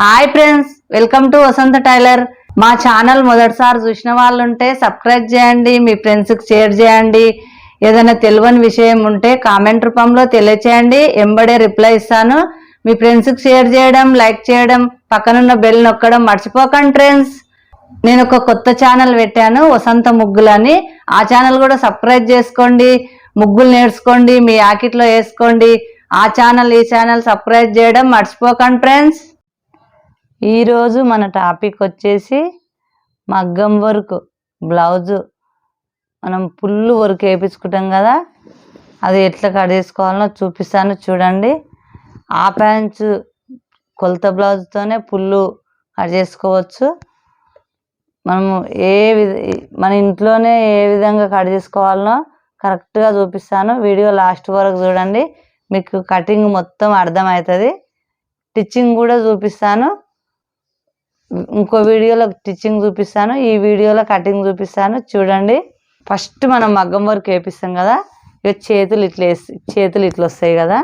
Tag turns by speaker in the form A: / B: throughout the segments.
A: Hi friends, welcome to Vasantha tailor. మా channel మొదటిసారి చూసిన వాళ్ళు ఉంటే సబ్స్క్రైబ్ చేయండి, మీ ఫ్రెండ్స్కి షేర్ చేయండి. ఏదైనా తెలియని విషయం ఉంటే కామెంట్ రూపంలో తెలియచేయండి, ఎంబడే రిప్లై ఇస్తాను. మీ ఫ్రెండ్స్కి షేర్ చేయడం, లైక్ చేయడం, పక్కనున్న బెల్ నొక్కడం మర్చిపోకండి ఫ్రెండ్స్. నేను ఒక కొత్త ఛానల్ పెట్టాను, వసంత ముగ్గులని. ఆ ఛానల్ కూడా సబ్స్క్రైబ్ చేసుకోండి, ముగ్గులు నేర్చుకోండి, మీ ఆకిట్లో వేసుకోండి. ఆ ఛానల్ ఈ ఛానల్ సబ్స్క్రైబ్ చేయడం మర్చిపోకండి ఫ్రెండ్స్. ఈరోజు మన టాపిక్ వచ్చేసి మగ్గం వర్క్ బ్లౌజు. మనం ఫుల్ వర్క్ వేయించుకుంటాం కదా, అది ఎట్లా కట్ చేసుకోవాలో చూపిస్తాను చూడండి. ఆ ప్యాంట్స్ కొలత బ్లౌజ్తోనే ఫుల్ కట్ చేసుకోవచ్చు. మనము మన ఇంట్లోనే ఏ విధంగా కట్ చేసుకోవాలనో కరెక్ట్గా చూపిస్తాను. వీడియో లాస్ట్ వరకు చూడండి, మీకు కటింగ్ మొత్తం అర్థమవుతుంది. స్టిచ్చింగ్ కూడా చూపిస్తాను. ఇంకో వీడియోలో స్టిచ్చింగ్ చూపిస్తాను, ఈ వీడియోలో కటింగ్ చూపిస్తాను చూడండి. ఫస్ట్ మనం మగ్గం వర్క్ వేపిస్తాం కదా, ఇక చేతులు ఇట్లా వస్తాయి కదా.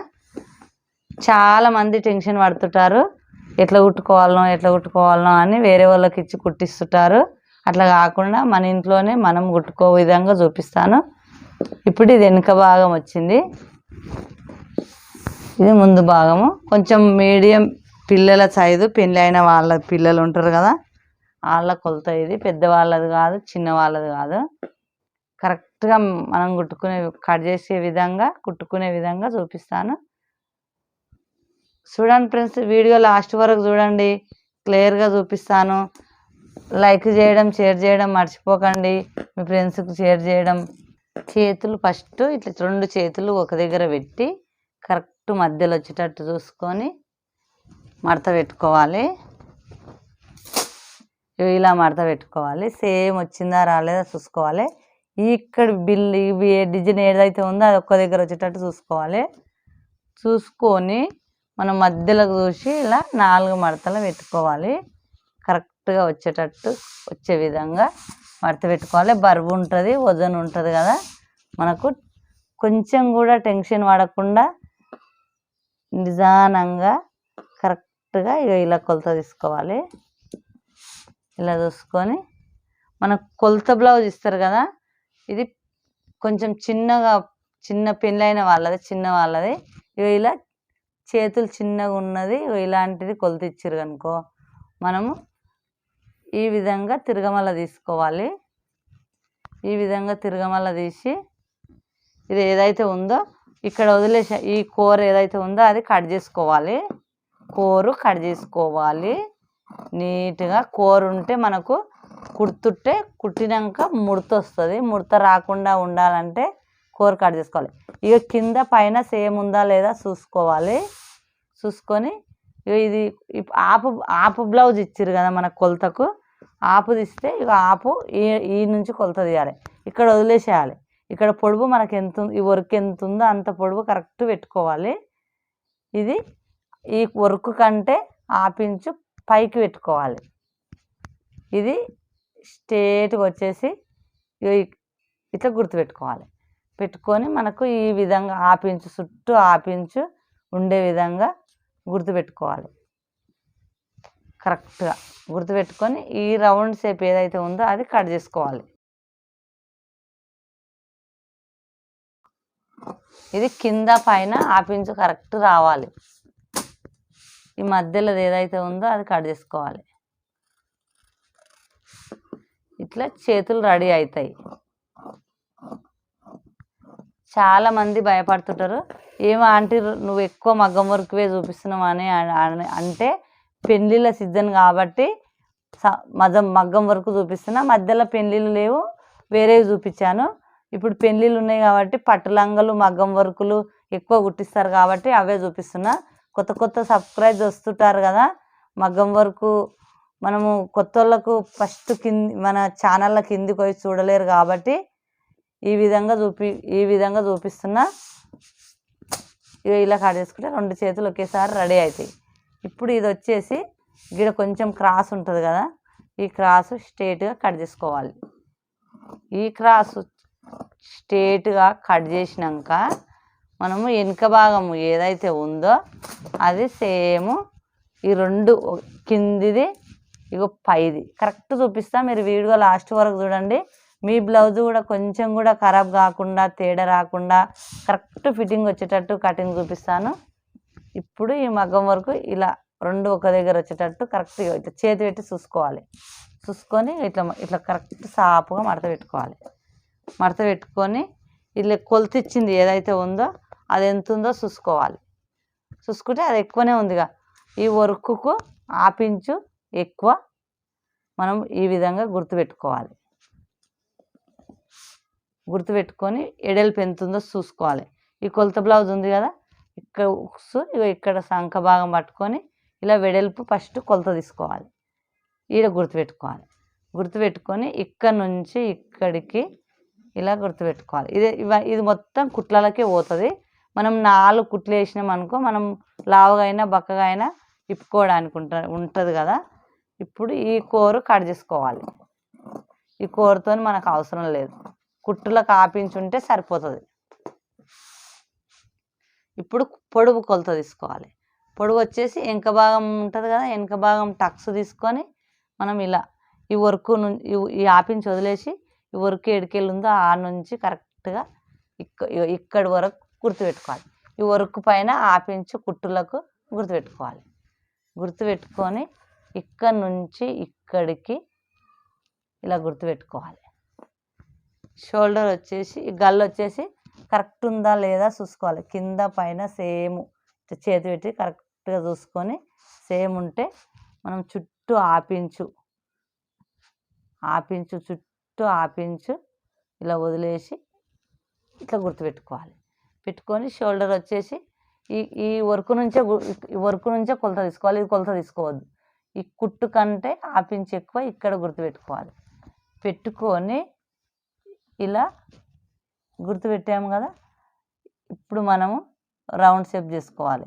A: చాలామంది టెన్షన్ పడుతుంటారు, ఎట్లా కుట్టుకోవాలనో అని వేరే వాళ్ళకి ఇచ్చి కుట్టిస్తుంటారు. అట్లా కాకుండా మన ఇంట్లోనే మనం కుట్టుకో విధంగా చూపిస్తాను. ఇప్పుడు ఇది వెనుక భాగం వచ్చింది, ఇది ముందు భాగము. కొంచెం మీడియం పిల్లల సైజు, పెళ్ళి అయిన వాళ్ళ పిల్లలు ఉంటారు కదా, వాళ్ళ కొలత. ఇది పెద్దవాళ్ళది కాదు, చిన్న వాళ్ళది కాదు. కరెక్ట్గా మనం కట్ చేసే విధంగా కుట్టుకునే విధంగా చూపిస్తాను చూడండి ఫ్రెండ్స్. వీడియో లాస్ట్ వరకు చూడండి, క్లియర్గా చూపిస్తాను. లైక్ చేయడం, షేర్ చేయడం మర్చిపోకండి, మీ ఫ్రెండ్స్కి షేర్ చేయడం. చేతులు ఫస్ట్ ఇట్లా 2 చేతులు ఒక దగ్గర పెట్టి కరెక్ట్ మధ్యలో వచ్చేటట్టు చూసుకొని మడత పెట్టుకోవాలి. ఇలా మడత పెట్టుకోవాలి. సేమ్ వచ్చిందా రాలేదా చూసుకోవాలి. ఇక్కడ బిల్ ఇవి డిజైన్ ఏదైతే ఉందో అది ఒక్క దగ్గర వచ్చేటట్టు చూసుకోవాలి. చూసుకొని మనం మధ్యలోకి చూసి ఇలా 4 మడతలు పెట్టుకోవాలి. కరెక్ట్గా వచ్చే విధంగా మడత పెట్టుకోవాలి. బరువు ఉంటుంది, వజన్ ఉంటుంది కదా, మనకు కొంచెం కూడా టెన్షన్ పడకుండా నిదానంగా కరెక్ట్గా ఇలా కొలత తీసుకోవాలి. ఇలా చూసుకొని మనకు కొలత బ్లౌజ్ ఇస్తారు కదా, ఇది కొంచెం చిన్న పెళ్ళైన వాళ్ళది, చిన్న వాళ్ళది. ఇలా చేతులు చిన్నగా ఉన్నది, ఇలాంటిది కొలత ఇచ్చారు కనుకో, మనము ఈ విధంగా తిరగమల్ల తీసుకోవాలి. ఈ విధంగా తిరగమల్ల తీసి ఇది ఏదైతే ఉందో ఇక్కడ వదిలేసా, ఈ కూర ఏదైతే ఉందో అది కట్ చేసుకోవాలి. కట్ చేసుకోవాలి నీట్గా. ఉంటే మనకు కుట్టినాక ముడత వస్తుంది. ముడత రాకుండా ఉండాలంటే కట్ చేసుకోవాలి. ఇక కింద పైన సేమ్ ఉందా లేదా చూసుకోవాలి. చూసుకొని ఇది ఆపు బ్లౌజ్ ఇచ్చారు కదా మన కొలతకు, ఆపు తీస్తే ఇక ఈ నుంచి కొలత తీయాలి. ఇక్కడ వదిలేసేయాలి. ఇక్కడ పొడవు మనకు ఈ వర్క్ ఎంత ఉందో అంత పొడవు కరెక్ట్ పెట్టుకోవాలి. ఇది ఈ వర్క్ కంటే ఇంచు పైకి పెట్టుకోవాలి. ఇది స్ట్రేట్గా వచ్చేసి ఇట్లా గుర్తుపెట్టుకోవాలి. పెట్టుకొని మనకు ఈ విధంగా ఇంచు చుట్టూ ఇంచు ఉండే విధంగా గుర్తుపెట్టుకోవాలి. కరెక్ట్గా గుర్తుపెట్టుకొని ఈ రౌండ్ షేప్ ఏదైతే ఉందో అది కట్ చేసుకోవాలి. ఇది కింద పైన ఇంచు కరెక్ట్ రావాలి. ఈ మధ్యలో ఏదైతే ఉందో అది కట్ చేసుకోవాలి. ఇట్లా చేతులు రెడీ అవుతాయి. చాలామంది భయపడుతుంటారు, ఏమో ఆంటీ నువ్వు ఎక్కువ మగ్గం వర్క్వే చూపిస్తున్నావు అని అంటే, పెళ్ళిళ్ళ సీజన్ కాబట్టి మగ్గం వర్క్ చూపిస్తున్నా. మధ్యలో పెళ్ళిళ్ళు లేవు, వేరేవి చూపించాను. ఇప్పుడు పెళ్ళిళ్ళు ఉన్నాయి కాబట్టి పట్టు లంగలు, మగ్గం వర్కులు ఎక్కువ కుట్టిస్తారు కాబట్టి అవే చూపిస్తున్నా. కొత్త సబ్స్క్రైబ్ వస్తుంటారు కదా, మగ్గం వర్క్ మనము కొత్త వాళ్ళకు ఫస్ట్ మన ఛానళ్ళ కిందికి పోయి చూడలేరు కాబట్టి ఈ విధంగా చూపిస్తున్నా. ఇలా కట్ చేసుకుంటే 2 చేతులు ఒకేసారి రెడీ అవుతాయి. ఇప్పుడు ఇది వచ్చేసి ఇక్కడ కొంచెం క్రాస్ ఉంటుంది కదా, ఈ క్రాస్ స్ట్రేట్గా కట్ చేసుకోవాలి. ఈ క్రాస్ స్ట్రేట్గా కట్ చేసినాక మనము వెనుక భాగము ఏదైతే ఉందో అది సేమ్ ఈ రెండు కిందిది ఇగో పైది కరెక్ట్ చూపిస్తా, మీరు వీడియో లాస్ట్ వరకు చూడండి. మీ బ్లౌజ్ కూడా కొంచెం కూడా ఖరాబ్ కాకుండా తేడా రాకుండా కరెక్ట్ ఫిట్టింగ్ వచ్చేటట్టు కటింగ్ చూపిస్తాను. ఇప్పుడు ఈ మగ్గం వరకు ఇలా రెండు ఒక దగ్గర వచ్చేటట్టు కరెక్ట్గా ఇట్లా చేతి పెట్టి చూసుకోవాలి. చూసుకొని ఇట్లా ఇట్లా కరెక్ట్ సాపుగా మడత పెట్టుకోవాలి. మడత పెట్టుకొని ఇట్లా కొలత ఇచ్చింది ఏదైతే ఉందో అది ఎంత ఉందో చూసుకోవాలి. చూసుకుంటే అది ఎక్కువనే ఉందిగా, ఈ వర్క్కు ఆపించు ఎక్కువ మనం ఈ విధంగా గుర్తుపెట్టుకోవాలి. గుర్తుపెట్టుకొని ఎడల్పు ఎంత ఉందో చూసుకోవాలి. ఈ కొలత బ్లౌజ్ ఉంది కదా, ఇక్కడ ఉక్స్ ఇక్కడ సంఖ భాగం పట్టుకొని ఇలా వెడల్పు ఫస్ట్ కొలత తీసుకోవాలి. ఈడ గుర్తుపెట్టుకోవాలి. గుర్తుపెట్టుకొని ఇక్కడ నుంచి ఇక్కడికి ఇలా గుర్తుపెట్టుకోవాలి. ఇది మొత్తం కుట్లలకే పోతుంది. మనం 4 కుట్లు వేసినాం అనుకో, మనం లావుగా అయినా బక్కగా అయినా ఇప్పుకోవడానికి ఉంటుంది కదా. ఇప్పుడు ఈ కోరు కట్ చేసుకోవాలి. ఈ కోరుతో మనకు అవసరం లేదు, కుట్టులకు ఆపించుంటే సరిపోతుంది. ఇప్పుడు పొడుగు కొలత తీసుకోవాలి. పొడుగు వచ్చేసి వెనక భాగం ఉంటుంది కదా, వెనక భాగం టక్స్ తీసుకొని మనం ఇలా ఈ వర్క్ ఈ ఆపించి వదిలేసి ఈ వర్క్ ఎడికెళ్ళి ఉందో ఆ నుంచి కరెక్ట్గా ఇక్కడి వరకు గుర్తుపెట్టుకోవాలి. ఈ వర్క్ పైన ఆపించు కుట్టులకు గుర్తుపెట్టుకోవాలి. గుర్తుపెట్టుకొని ఇక్కడ నుంచి ఇక్కడికి ఇలా గుర్తుపెట్టుకోవాలి. షోల్డర్ వచ్చేసి ఈ గల్లు వచ్చేసి కరెక్ట్ ఉందా లేదా చూసుకోవాలి. కింద పైన సేమ్ చేతి పెట్టి కరెక్ట్గా చూసుకొని సేమ్ ఉంటే మనం చుట్టూ ఆపించు చుట్టూ ఆపించు ఇలా వదిలేసి ఇట్లా గుర్తుపెట్టుకోవాలి. పెట్టుకొని షోల్డర్ వచ్చేసి ఈ వర్క్ నుంచే కొలత తీసుకోవాలి. ఇది కొలత తీసుకోవద్దు. ఈ కుట్టు కంటే ఆపించి ఎక్కువ ఇక్కడ గుర్తుపెట్టుకోవాలి. పెట్టుకొని ఇలా గుర్తుపెట్టాము కదా, ఇప్పుడు మనము రౌండ్ షేప్ చేసుకోవాలి.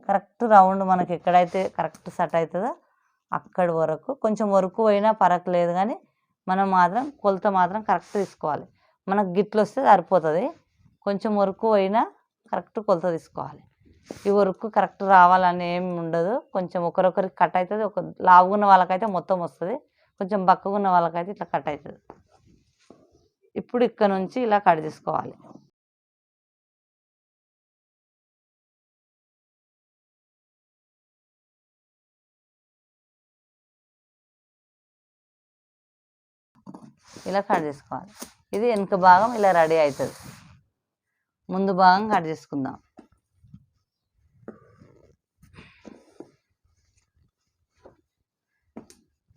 A: కరెక్ట్ రౌండ్ మనకి ఎక్కడైతే కరెక్ట్ సెట్ అవుతుందో అక్కడి వరకు, కొంచెం వరకు అయినా పరకలేదు కానీ మనం మాత్రం కొలత మాత్రం కరెక్ట్ తీసుకోవాలి. మనకు గిట్లు వస్తే సరిపోతుంది. కొంచెం వరకు అయినా కరెక్ట్ కొలత తీసుకోవాలి. ఈ వరకు కరెక్ట్ రావాలని ఏమి ఉండదు. కొంచెం ఒకరొకరికి కట్ అవుతుంది. ఒక లావుగున్న వాళ్ళకైతే మొత్తం వస్తుంది, కొంచెం బక్కగున్న వాళ్ళకైతే ఇట్లా కట్ అవుతుంది. ఇప్పుడు ఇక్కడ నుంచి ఇలా కట్ చేసుకోవాలి. ఇలా కట్ చేసుకోవాలి. ఇది వెనుక భాగం ఇలా రెడీ అవుతుంది. ముందు భాగం కట్ చేసుకుందాం.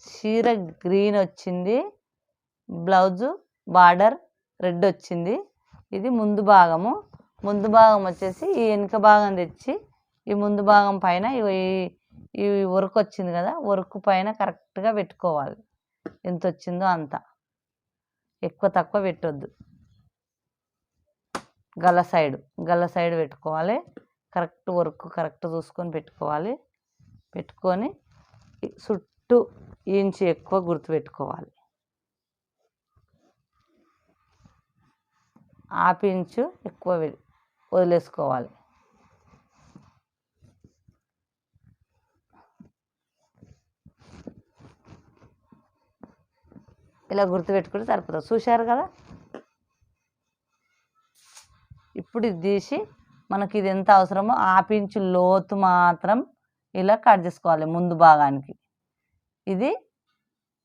A: చీర గ్రీన్ వచ్చింది, బ్లౌజు బార్డర్ రెడ్ వచ్చింది. ఇది ముందు భాగము. ముందు భాగం వచ్చేసి ఈ వెనుక భాగం తెచ్చి ఈ ముందు భాగం పైన ఈ వర్క్ వచ్చింది కదా, వర్క్ పైన కరెక్ట్గా పెట్టుకోవాలి. ఎంత వచ్చిందో అంత, ఎక్కువ తక్కువ పెట్టొద్దు. గల్ల సైడ్ పెట్టుకోవాలి. కరెక్ట్ వర్క్ కరెక్ట్ చూసుకొని పెట్టుకోవాలి. పెట్టుకొని చుట్టూ ఇంచు ఎక్కువ గుర్తుపెట్టుకోవాలి. ఆపించు ఎక్కువ వదిలేసుకోవాలి. ఇలా గుర్తుపెట్టుకుంటే సరిపోతుంది. చూశారు కదా. ఇప్పుడు ఇది తీసి మనకి ఇది ఎంత అవసరమో ఆపించు లోతు మాత్రం ఇలా కట్ చేసుకోవాలి. ముందు భాగానికి ఇది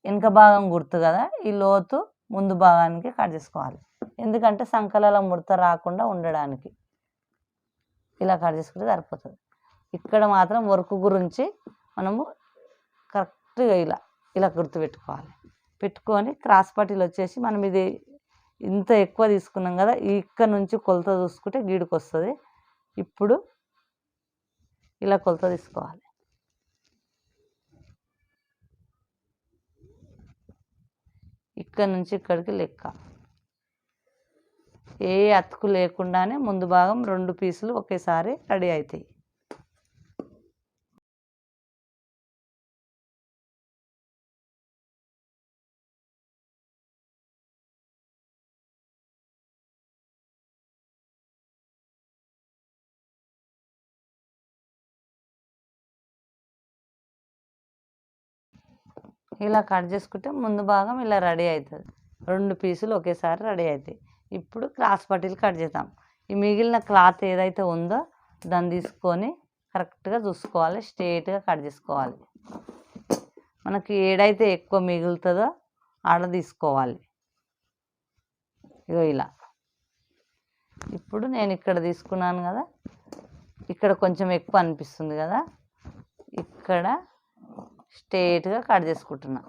A: వెనుక భాగం గుర్తు కదా, ఈ లోతు ముందు భాగానికి కట్ చేసుకోవాలి. ఎందుకంటే సంకలాల ముడత రాకుండా ఉండడానికి ఇలా కట్ చేసుకుంటే సరిపోతుంది. ఇక్కడ మాత్రం వర్క్ గురించి మనము కరెక్ట్గా ఇలా గుర్తుపెట్టుకోవాలి. పెట్టుకొని క్రాస్ పట్టీలు వచ్చేసి మనం ఇది ఇంత ఎక్కువ తీసుకున్నాం కదా, ఇక్కడ నుంచి కొలత చూసుకుంటే గీడుకు వస్తుంది. ఇప్పుడు ఇలా కొలత తీసుకోవాలి. ఇక్కడ నుంచి ఇక్కడికి లెక్క, ఏ అతుకు లేకుండానే ముందు భాగం 2 పీసులు ఒకేసారి రెడీ అవుతాయి. ఇలా కట్ చేసుకుంటే ముందు భాగం ఇలా రెడీ అవుతుంది. 2 పీసులు ఒకేసారి రెడీ అవుతాయి. ఇప్పుడు క్రాస్ పట్టీలు కట్ చేద్దాం. ఈ మిగిలిన క్లాత్ ఏదైతే ఉందో దాన్ని తీసుకొని కరెక్ట్గా చూసుకోవాలి, స్ట్రైట్గా కట్ చేసుకోవాలి. మనకి ఏడైతే ఎక్కువ మిగులుతుందో ఆడ తీసుకోవాలి. ఇగో ఇలా. ఇప్పుడు నేను ఇక్కడ తీసుకున్నాను కదా, ఇక్కడ కొంచెం ఎక్కువ అనిపిస్తుంది కదా, ఇక్కడ స్ట్రైట్గా కట్ చేసుకుంటున్నా.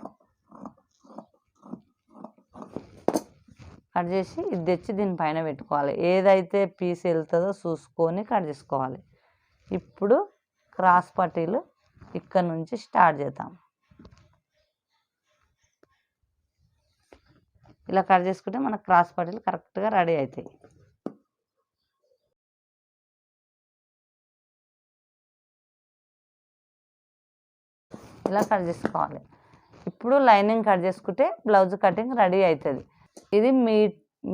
A: కట్ చేసి ఇది తెచ్చి దీనిపైన పెట్టుకోవాలి. ఏదైతే పీస్ వెళ్తుందో చూసుకొని కట్ చేసుకోవాలి. ఇప్పుడు క్రాస్ పట్టీలు ఇక్కడ నుంచి స్టార్ట్ చేద్దాం. ఇలా కట్ చేసుకుంటే మన క్రాస్ పట్టీలు కరెక్ట్గా రెడీ అవుతాయి. ఇలా కట్ చేసుకోవాలి. ఇప్పుడు లైనింగ్ కట్ చేసుకుంటే బ్లౌజ్ కటింగ్ రెడీ అవుతుంది. ఇది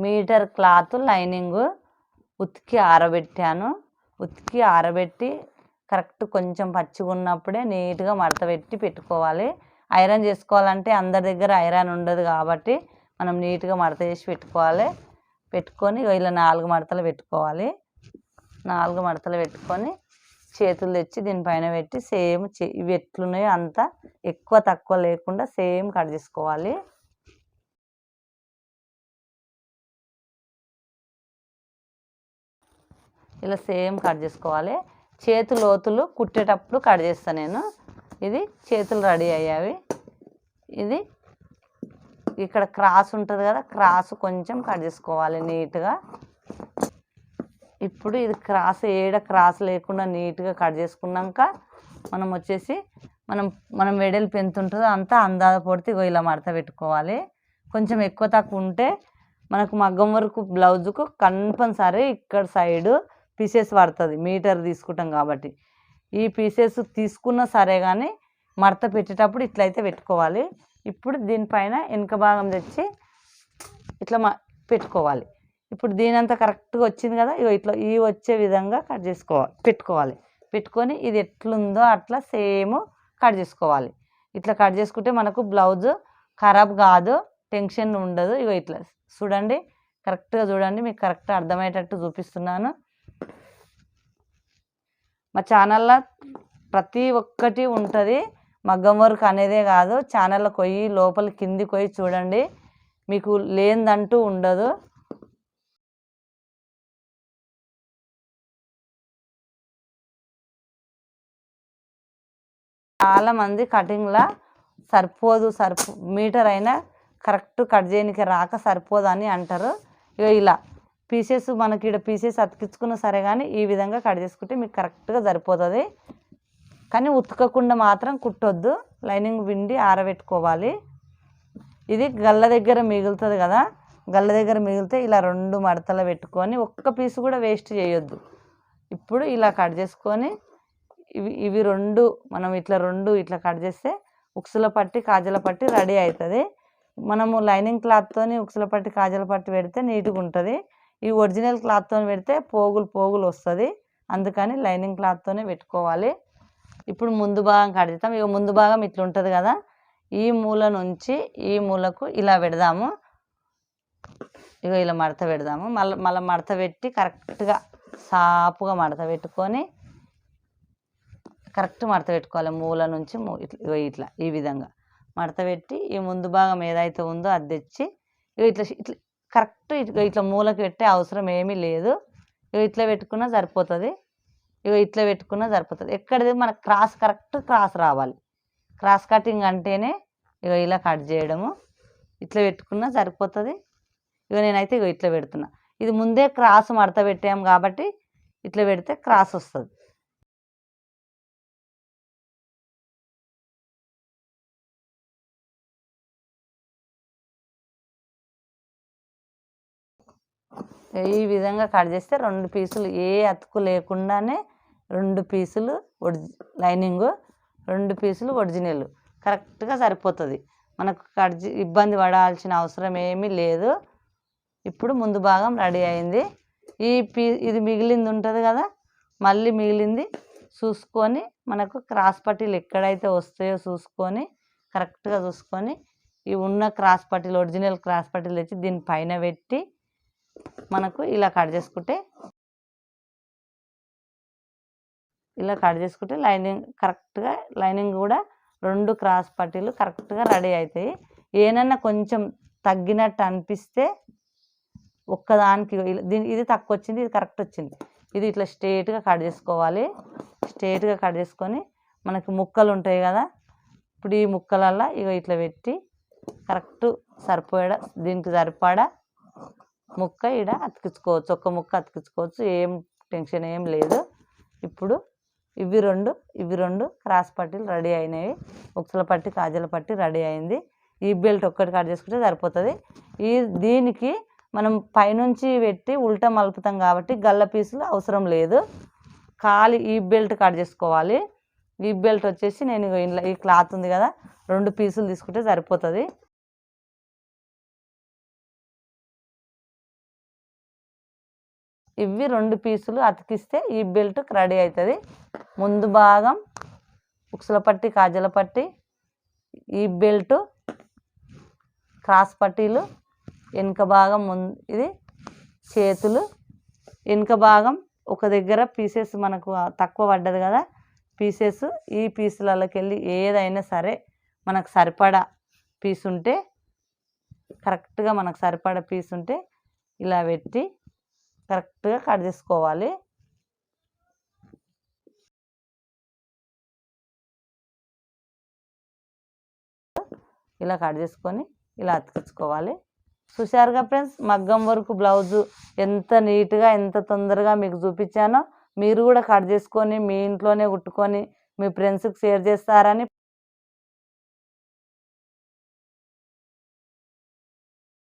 A: మీటర్ క్లాత్ లైనింగ్ ఉతికి ఆరబెట్టాను. ఉతికి ఆరబెట్టి కరెక్ట్ కొంచెం పచ్చిగా ఉన్నప్పుడే నీట్గా మడత పెట్టి పెట్టుకోవాలి. ఐరన్ చేసుకోవాలంటే అందరి దగ్గర ఐరన్ ఉండదు కాబట్టి మనం నీట్గా మడత చేసి పెట్టుకోవాలి. పెట్టుకొని ఇలా 4 మడతలు పెట్టుకోవాలి. 4 మడతలు పెట్టుకొని చేతులు తెచ్చి దీనిపైన పెట్టి సేమ్ ఇవి ఎట్లున్నాయో అంత ఎక్కువ తక్కువ లేకుండా సేమ్ కట్ చేసుకోవాలి. ఇలా సేమ్ కట్ చేసుకోవాలి. చేతు లోతులు కుట్టేటప్పుడు కట్ చేస్తాను నేను. ఇది చేతులు రెడీ అయ్యావి. ఇది ఇక్కడ క్రాస్ ఉంటుంది కదా, క్రాస్ కొంచెం కట్ చేసుకోవాలి నీట్గా. ఇప్పుడు ఇది క్రాస్ క్రాస్ లేకుండా నీట్గా కట్ చేసుకున్నాక మనం వచ్చేసి మనం వెడల్పు ఎంత ఉంటుందో అంతా అందాజ పొడితే ఇలా మడత పెట్టుకోవాలి. కొంచెం ఎక్కువ తక్కువ ఉంటే మనకు మగ్గం వరకు బ్లౌజుకు కంపల్సరీ ఇక్కడ సైడు పీసెస్ పడుతుంది. మీటర్ తీసుకుంటాం కాబట్టి ఈ పీసెస్ తీసుకున్నా సరే కానీ మడత పెట్టేటప్పుడు ఇట్లయితే పెట్టుకోవాలి. ఇప్పుడు దీనిపైన వెనుక భాగం తెచ్చి ఇట్లా పెట్టుకోవాలి. ఇప్పుడు దీనంతా కరెక్ట్గా వచ్చింది కదా, ఇట్లా ఈ వచ్చే విధంగా కట్ పెట్టుకోవాలి. పెట్టుకొని ఇది ఎట్లుందో అట్లా సేమ్ కట్ చేసుకోవాలి. ఇట్లా కట్ చేసుకుంటే మనకు బ్లౌజ్ ఖరాబ్ కాదు, టెన్షన్ ఉండదు. ఇట్లా చూడండి, కరెక్ట్గా చూడండి, మీకు కరెక్ట్గా అర్థమయ్యేటట్టు చూపిస్తున్నాను. మా ఛానల్లో ప్రతి ఒక్కటి ఉంటుంది, మగ్గం వర్క్ అనేదే కాదు. ఛానల్లో పోయి లోపల కిందికి పోయి చూడండి, మీకు లేనిదంటూ ఉండదు. చాలామంది కటింగ్లా మీటర్ అయినా కరెక్ట్ కట్ చేయడానికి రాక సరిపోదని అంటారు. ఇలా పీసెస్ మనకి ఇక్కడ పీసెస్ అతికించుకున్నా సరే కానీ ఈ విధంగా కట్ చేసుకుంటే మీకు కరెక్ట్గా సరిపోతుంది. కానీ ఉతకకుండా మాత్రం కుట్టొద్దు, లైనింగ్ విండి ఆరబెట్టుకోవాలి. ఇది గల్ల దగ్గర మిగులుతుంది కదా, గల్ల దగ్గర మిగిలితే ఇలా 2 మడతలు పెట్టుకొని ఒక్క పీసు కూడా వేస్ట్ చేయొద్దు. ఇప్పుడు ఇలా కట్ చేసుకొని ఇవి 2 మనం ఇట్లా 2 ఇట్లా కట్ చేస్తే ఉక్సుల పట్టి కాజల పట్టి రెడీ అవుతుంది. మనము లైనింగ్ క్లాత్తో ఉక్సుల పట్టి కాజల పట్టి పెడితే నీట్గా ఉంటుంది. ఈ ఒరిజినల్ క్లాత్తో పెడితే పోగులు వస్తుంది. అందుకని లైనింగ్ క్లాత్తోనే పెట్టుకోవాలి. ఇప్పుడు ముందు భాగం కట్ చేద్దాం. ముందు భాగం ఇట్లా ఉంటుంది కదా, ఈ మూల నుంచి ఈ మూలకు ఇలా పెడదాము. ఇలా మడత పెడదాము. మళ్ళీ మడత పెట్టి కరెక్ట్గా సాపుగా మడత పెట్టుకొని కరెక్ట్ మడత పెట్టుకోవాలి. మూల నుంచి ఇట్లా ఈ విధంగా మడత పెట్టి ఈ ముందు భాగం ఏదైతే ఉందో అది తెచ్చి ఇట్లా కరెక్ట్ ఇట్లా మూలకి పెట్టే అవసరం ఏమీ లేదు. ఇట్లా పెట్టుకున్నా సరిపోతుంది. ఇట్లా పెట్టుకున్నా సరిపోతుంది. ఎక్కడిది మన కరెక్ట్ క్రాస్ రావాలి. క్రాస్ కటింగ్ అంటేనే ఇలా కట్ చేయడము. ఇట్లా పెట్టుకున్నా సరిపోతుంది. నేనైతే ఇట్లా పెడుతున్నా. ఇది ముందే క్రాస్ మడత పెట్టాము కాబట్టి ఇట్లా పెడితే క్రాస్ వస్తుంది. ఈ విధంగా కట్ చేస్తే 2 పీసులు ఏ అతుకు లేకుండానే 2 పీసులు లైనింగు 2 పీసులు ఒరిజినల్ కరెక్ట్గా సరిపోతుంది. మనకు ఇబ్బంది పడాల్సిన అవసరం ఏమీ లేదు. ఇప్పుడు ముందు భాగం రెడీ అయింది. ఇది మిగిలింది ఉంటుంది కదా, మళ్ళీ మిగిలింది చూసుకొని మనకు క్రాస్ పట్టీలు ఎక్కడైతే వస్తాయో చూసుకొని కరెక్ట్గా చూసుకొని ఈ ఉన్న క్రాస్ పట్టీలు ఒరిజినల్ క్రాస్ పట్టీలు తెచ్చి దీని పైన పెట్టి మనకు ఇలా కట్ చేసుకుంటే లైనింగ్ కరెక్ట్గా లైనింగ్ కూడా 2 క్రాస్ పట్టీలు కరెక్ట్గా రెడీ అవుతాయి. ఏనన్నా కొంచెం తగ్గినట్టు అనిపిస్తే ఒక్కదానికి ఇది తక్కువ వచ్చింది, ఇది కరెక్ట్ వచ్చింది, ఇది ఇట్లా స్ట్రేట్గా కట్ చేసుకోవాలి. స్ట్రేట్గా కట్ చేసుకొని మనకి ముక్కలు ఉంటాయి కదా, ఇప్పుడు ఈ ముక్కలల్లో ఇట్లా పెట్టి కరెక్ట్ సరిపోయా దీనికి సరిపడా ముక్క ఇక్కడ అతికించుకోవచ్చు. ఒక్క ముక్క అతికించుకోవచ్చు, ఏం టెన్షన్ ఏం లేదు. ఇప్పుడు ఇవి రెండు క్రాస్ పట్టీలు రెడీ అయినాయి. ఉక్సుల పట్టి కాజల పట్టి రెడీ అయింది. ఈ బెల్ట్ ఒక్కటి కట్ చేసుకుంటే సరిపోతుంది. దీనికి మనం పైనుంచి పెట్టి ఉల్టా మలుపుతాం కాబట్టి గల్ల పీసులు అవసరం లేదు. ఖాళీ ఈ బెల్ట్ కట్ చేసుకోవాలి. ఈ బెల్ట్ వచ్చేసి నేను ఈ క్లాత్ ఉంది కదా, 2 పీసులు తీసుకుంటే సరిపోతుంది. ఇవి 2 పీసులు అతికిస్తే ఈ బెల్ట్ రెడీ అవుతుంది. ముందు భాగం ఉక్సుల పట్టి కాజల పట్టి, ఈ బెల్ట్ క్రాస్ పట్టీలు, వెనుక భాగం ఇది చేతులు. వెనుక భాగం ఒక దగ్గర పీసెస్ మనకు తక్కువ పడ్డది కదా, పీసెస్ ఈ పీసులకి వెళ్ళి ఏదైనా సరే మనకు సరిపడా పీస్ ఉంటే కరెక్ట్గా మనకు సరిపడా పీస్ ఉంటే ఇలా పెట్టి కరెక్ట్గా కట్ చేసుకోవాలి. ఇలా కట్ చేసుకొని ఇలా అతికించుకోవాలి. చూశారుగా ఫ్రెండ్స్, మగ్గం వర్క్ బ్లౌజు ఎంత నీట్గా ఎంత తొందరగా మీకు చూపించానో మీరు కూడా కట్ చేసుకొని మీ ఇంట్లోనే కుట్టుకొని మీ ఫ్రెండ్స్కి షేర్ చేస్తారని